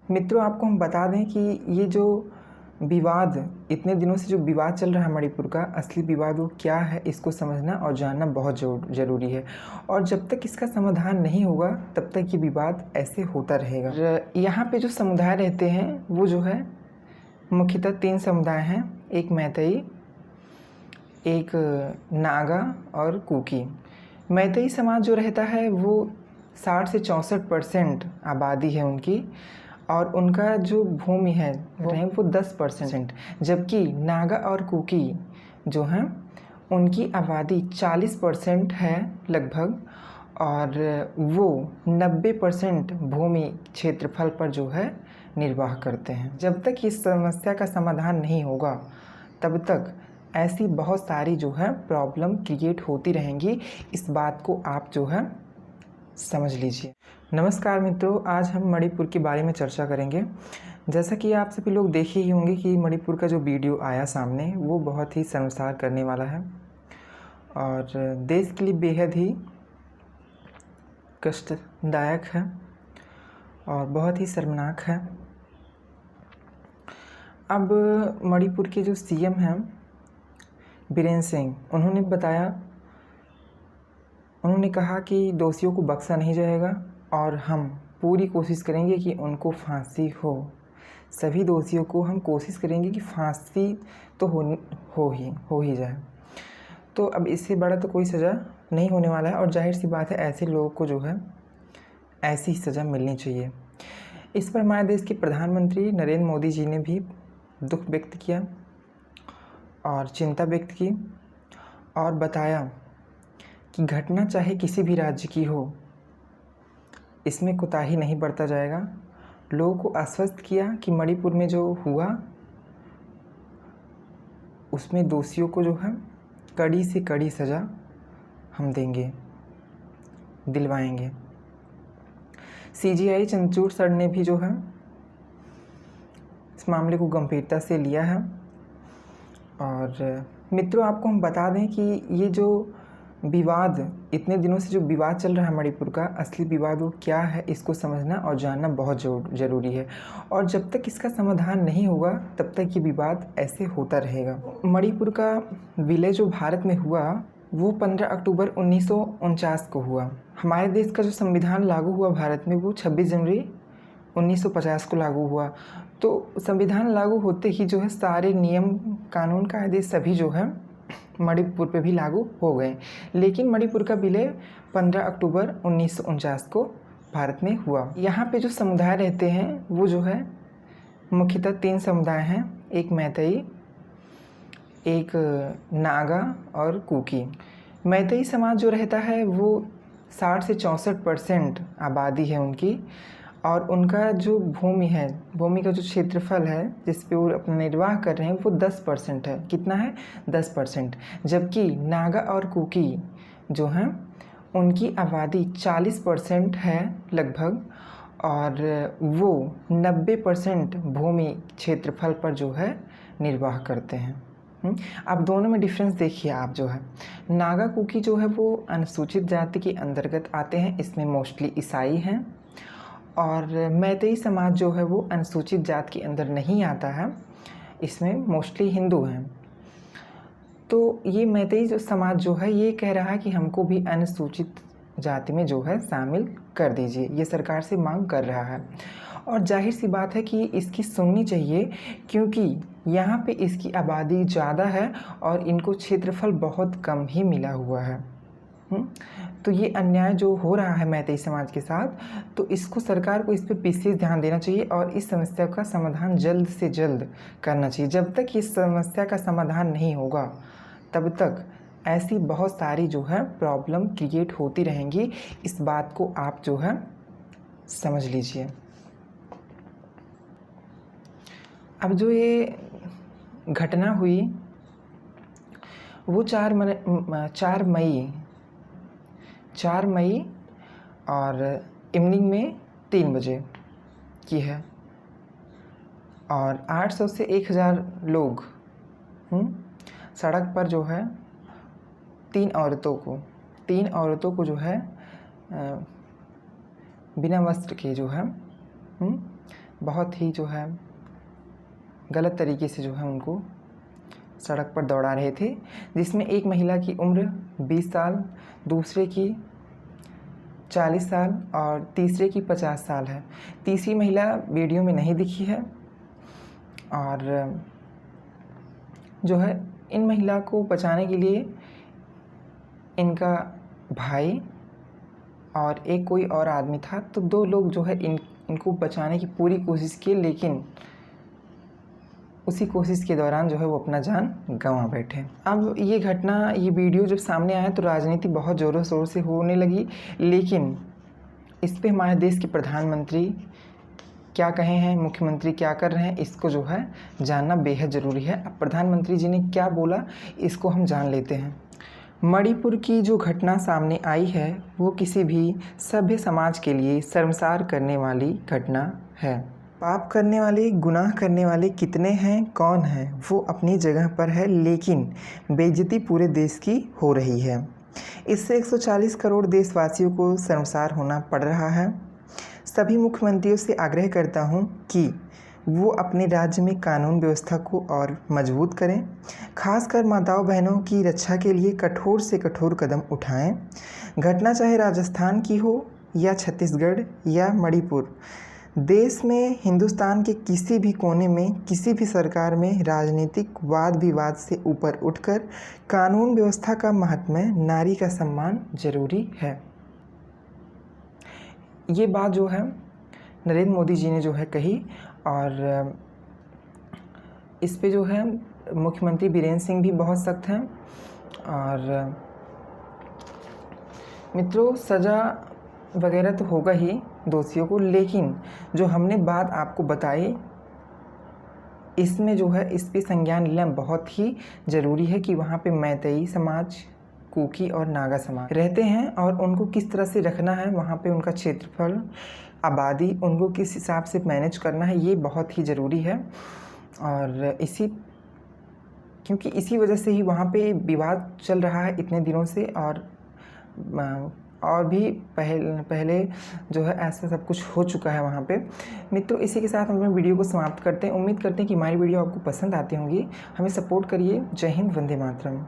मित्रों, आपको हम बता दें कि ये जो विवाद इतने दिनों से जो विवाद चल रहा है मणिपुर का, असली विवाद वो क्या है, इसको समझना और जानना बहुत ज़रूरी है। और जब तक इसका समाधान नहीं होगा तब तक ये विवाद ऐसे होता रहेगा। यहाँ पे जो समुदाय रहते हैं वो जो है मुख्यतः 3 समुदाय हैं, एक मैतेई, एक नागा और कुकी। मैतेई समाज जो रहता है वो 60 से 64% आबादी है उनकी, और उनका जो भूमि है वो 10%, जबकि नागा और कुकी जो हैं उनकी आबादी 40% है लगभग, और वो 90% भूमि क्षेत्रफल पर जो है निर्वाह करते हैं। जब तक इस समस्या का समाधान नहीं होगा तब तक ऐसी बहुत सारी जो है प्रॉब्लम क्रिएट होती रहेंगी। इस बात को आप जो है समझ लीजिए। नमस्कार मित्रों, आज हम मणिपुर के बारे में चर्चा करेंगे। जैसा कि आप सभी लोग देखे ही होंगे कि मणिपुर का जो वीडियो आया सामने वो बहुत ही शर्मसार करने वाला है और देश के लिए बेहद ही कष्टदायक है और बहुत ही शर्मनाक है। अब मणिपुर के जो सीएम हैं बीरेन सिंह, उन्होंने कहा कि दोषियों को बख्शा नहीं जाएगा और हम पूरी कोशिश करेंगे कि उनको फांसी हो। सभी दोषियों को हम कोशिश करेंगे कि फांसी तो हो ही जाए। तो अब इससे बड़ा तो कोई सज़ा नहीं होने वाला है और जाहिर सी बात है ऐसे लोगों को जो है ऐसी ही सज़ा मिलनी चाहिए। इस पर हमारे देश के प्रधानमंत्री नरेंद्र मोदी जी ने भी दुख व्यक्त किया और चिंता व्यक्त की और बताया कि घटना चाहे किसी भी राज्य की हो, इसमें कोताही नहीं बरता जाएगा। लोगों को आश्वस्त किया कि मणिपुर में जो हुआ उसमें दोषियों को जो है कड़ी से कड़ी सज़ा हम देंगे, दिलवाएंगे। सीजीआई चंद्रचूड़ सर ने भी जो है इस मामले को गंभीरता से लिया है। और मित्रों, आपको हम बता दें कि ये जो विवाद इतने दिनों से जो विवाद चल रहा है मणिपुर का, असली विवाद वो क्या है, इसको समझना और जानना बहुत ज़रूरी है। और जब तक इसका समाधान नहीं होगा तब तक ये विवाद ऐसे होता रहेगा। मणिपुर का विलय जो भारत में हुआ वो 15 अक्टूबर 1949 को हुआ। हमारे देश का जो संविधान लागू हुआ भारत में वो 26 जनवरी 1950 को लागू हुआ। तो संविधान लागू होते ही जो है सारे नियम कानून कायदे सभी जो है मणिपुर पे भी लागू हो गए। लेकिन मणिपुर का विलय 15 अक्टूबर 1949 को भारत में हुआ। यहाँ पे जो समुदाय रहते हैं वो जो है मुख्यतः 3 समुदाय हैं, एक मैतेई, एक नागा और कुकी। मैतेई समाज जो रहता है वो 60 से 64% आबादी है उनकी, और उनका जो भूमि का जो क्षेत्रफल है जिस पे वो अपना निर्वाह कर रहे हैं वो 10% है। कितना है? 10%। जबकि नागा और कुकी जो हैं उनकी आबादी 40% है लगभग, और वो 90% भूमि क्षेत्रफल पर जो है निर्वाह करते हैं। अब दोनों में डिफरेंस देखिए आप जो है। नागा कुकी जो है वो अनुसूचित जाति के अंतर्गत आते हैं, इसमें मोस्टली ईसाई हैं, और मैतेई समाज जो है वो अनुसूचित जात के अंदर नहीं आता है, इसमें मोस्टली हिंदू हैं। तो ये मैतेई जो समाज जो है ये कह रहा है कि हमको भी अनुसूचित जाति में जो है शामिल कर दीजिए, ये सरकार से मांग कर रहा है। और जाहिर सी बात है कि इसकी सुननी चाहिए, क्योंकि यहाँ पे इसकी आबादी ज़्यादा है और इनको क्षेत्रफल बहुत कम ही मिला हुआ है। तो ये अन्याय जो हो रहा है मैतेई समाज के साथ, तो इसको सरकार को इस पर विशेष ध्यान देना चाहिए और इस समस्या का समाधान जल्द से जल्द करना चाहिए। जब तक इस समस्या का समाधान नहीं होगा तब तक ऐसी बहुत सारी जो है प्रॉब्लम क्रिएट होती रहेंगी। इस बात को आप जो है समझ लीजिए। अब जो ये घटना हुई वो 4 मई और इवनिंग में 3 बजे की है, और 800 से 1000 लोग सड़क पर जो है 3 औरतों को जो है बिना वस्त्र के जो है बहुत ही जो है गलत तरीके से जो है उनको सड़क पर दौड़ा रहे थे, जिसमें एक महिला की उम्र 20 साल, दूसरे की 40 साल और तीसरे की 50 साल है। तीसरी महिला वीडियो में नहीं दिखी है। और जो है इन महिला को बचाने के लिए इनका भाई और एक कोई और आदमी था, तो 2 लोग जो है इनको बचाने की पूरी कोशिश की, लेकिन उसी कोशिश के दौरान जो है वो अपना जान गंवा बैठे। अब ये घटना, ये वीडियो जब सामने आया तो राजनीति बहुत ज़ोरों शोर से होने लगी, लेकिन इस पे हमारे देश के प्रधानमंत्री क्या कहे हैं, मुख्यमंत्री क्या कर रहे हैं, इसको जो है जानना बेहद ज़रूरी है। अब प्रधानमंत्री जी ने क्या बोला इसको हम जान लेते हैं। मणिपुर की जो घटना सामने आई है वो किसी भी सभ्य समाज के लिए शर्मसार करने वाली घटना है। पाप करने वाले, गुनाह करने वाले कितने हैं, कौन है, वो अपनी जगह पर है, लेकिन बेइज्जती पूरे देश की हो रही है। इससे 140 करोड़ देशवासियों को शर्मसार होना पड़ रहा है। सभी मुख्यमंत्रियों से आग्रह करता हूँ कि वो अपने राज्य में कानून व्यवस्था को और मजबूत करें, खासकर माताओं बहनों की रक्षा के लिए कठोर से कठोर कदम उठाएं। घटना चाहे राजस्थान की हो या छत्तीसगढ़ या मणिपुर, देश में, हिंदुस्तान के किसी भी कोने में, किसी भी सरकार में राजनीतिक वाद विवाद से ऊपर उठकर कानून व्यवस्था का महात्म्य, नारी का सम्मान जरूरी है। ये बात जो है नरेंद्र मोदी जी ने जो है कही, और इस पे जो है मुख्यमंत्री बीरेंद्र सिंह भी बहुत सख्त हैं। और मित्रों, सज़ा वगैरह तो होगा ही दोषियों को, लेकिन जो हमने बात आपको बताई इसमें जो है इस पे संज्ञान लेना बहुत ही ज़रूरी है कि वहाँ पे मैतेई समाज, कुकी और नागा समाज रहते हैं और उनको किस तरह से रखना है, वहाँ पे उनका क्षेत्रफल, आबादी, उनको किस हिसाब से मैनेज करना है, ये बहुत ही ज़रूरी है। और क्योंकि इसी वजह से ही वहाँ पे विवाद चल रहा है इतने दिनों से, और भी पहले जो है ऐसा सब कुछ हो चुका है वहाँ पे। मित्रों, इसी के साथ हम अपने वीडियो को समाप्त करते हैं। उम्मीद करते हैं कि हमारी वीडियो आपको पसंद आती होंगी। हमें सपोर्ट करिए। जय हिंद, वंदे मातरम।